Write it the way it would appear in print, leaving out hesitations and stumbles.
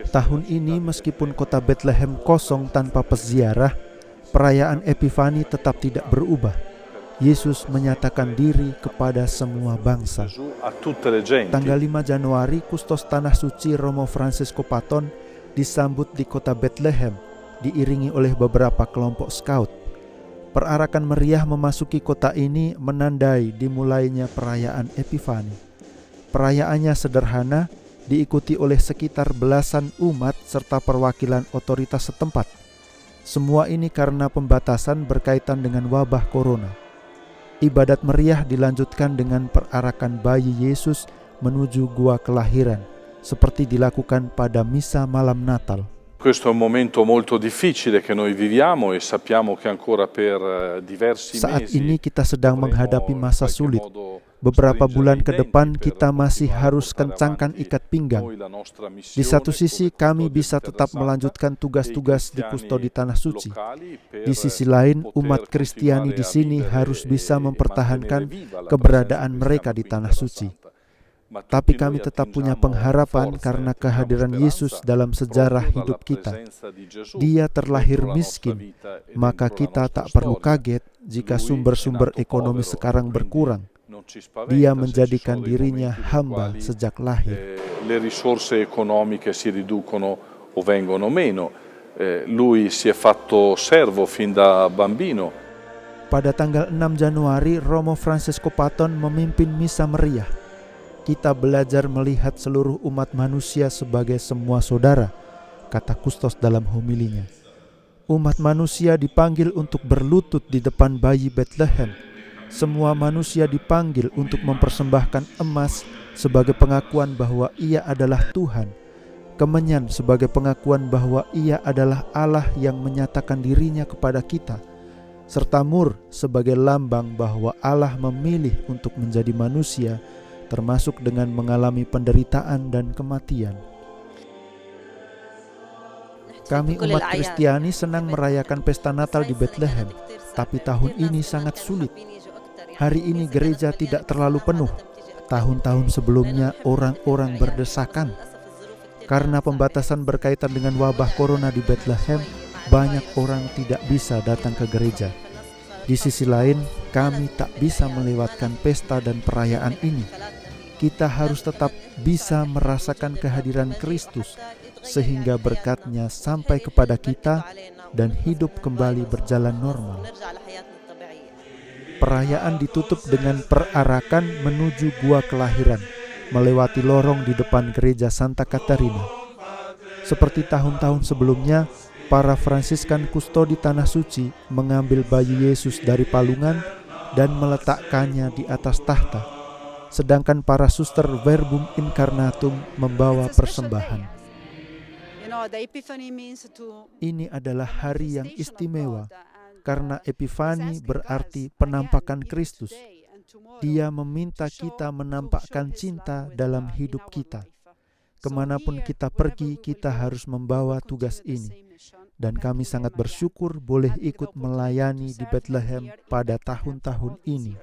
Tahun ini meskipun kota Bethlehem kosong tanpa peziarah, perayaan Epifani tetap tidak berubah. Yesus menyatakan diri kepada semua bangsa. Tanggal 5 Januari, Kustos Tanah Suci Romo Francesco Paton disambut di kota Bethlehem, diiringi oleh beberapa kelompok skaut. Perarakan meriah memasuki kota ini menandai dimulainya perayaan Epifani. Perayaannya sederhana, diikuti oleh sekitar belasan umat serta perwakilan otoritas setempat. Semua ini karena pembatasan berkaitan dengan wabah corona. Ibadat meriah dilanjutkan dengan perarakan bayi Yesus menuju gua kelahiran, seperti dilakukan pada misa malam Natal. Questo è un momento molto difficile che noi viviamo e sappiamo che ancora per diversi mesi. Saat ini kita sedang menghadapi masa sulit. Beberapa bulan ke depan kita masih harus kencangkan ikat pinggang. Di satu sisi kami bisa tetap melanjutkan tugas-tugas di kustodi Tanah Suci. Di sisi lain umat Kristiani di sini harus bisa mempertahankan keberadaan mereka di Tanah Suci. Tapi kami tetap punya pengharapan karena kehadiran Yesus dalam sejarah hidup kita. Dia terlahir miskin, maka kita tak perlu kaget jika sumber-sumber ekonomi sekarang berkurang. Dia menjadikan dirinya hamba sejak lahir. Le risorse economiche si riducono o vengono meno. Lui si è fatto servo fin da bambino. Pada tanggal 6 Januari, Romo Francesco Paton memimpin misa meriah. Kita belajar melihat seluruh umat manusia sebagai semua saudara, kata kustos dalam homilinya. Umat manusia dipanggil untuk berlutut di depan bayi Bethlehem. Semua manusia dipanggil untuk mempersembahkan emas sebagai pengakuan bahwa Ia adalah Tuhan, kemenyan sebagai pengakuan bahwa Ia adalah Allah yang menyatakan dirinya kepada kita, serta mur sebagai lambang bahwa Allah memilih untuk menjadi manusia, termasuk dengan mengalami penderitaan dan kematian. Kami umat Kristiani senang merayakan pesta Natal di Bethlehem, tapi tahun ini sangat sulit. Hari ini gereja tidak terlalu penuh. Tahun-tahun sebelumnya orang-orang berdesakan. Karena pembatasan berkaitan dengan wabah corona di Bethlehem, banyak orang tidak bisa datang ke gereja. Di sisi lain, kami tak bisa melewatkan pesta dan perayaan ini. Kita harus tetap bisa merasakan kehadiran Kristus, sehingga berkat-Nya sampai kepada kita dan hidup kembali berjalan normal. Perayaan ditutup dengan perarakan menuju gua kelahiran, melewati lorong di depan gereja Santa Caterina. Seperti tahun-tahun sebelumnya, para Fransiskan kustodi Tanah Suci mengambil bayi Yesus dari palungan dan meletakkannya di atas tahta, sedangkan para suster Verbum Incarnatum membawa persembahan. Ini adalah hari yang istimewa, karena Epifani berarti penampakan Kristus. Dia meminta kita menampakkan cinta dalam hidup kita. Kemanapun kita pergi, kita harus membawa tugas ini. Dan kami sangat bersyukur boleh ikut melayani di Bethlehem pada tahun-tahun ini.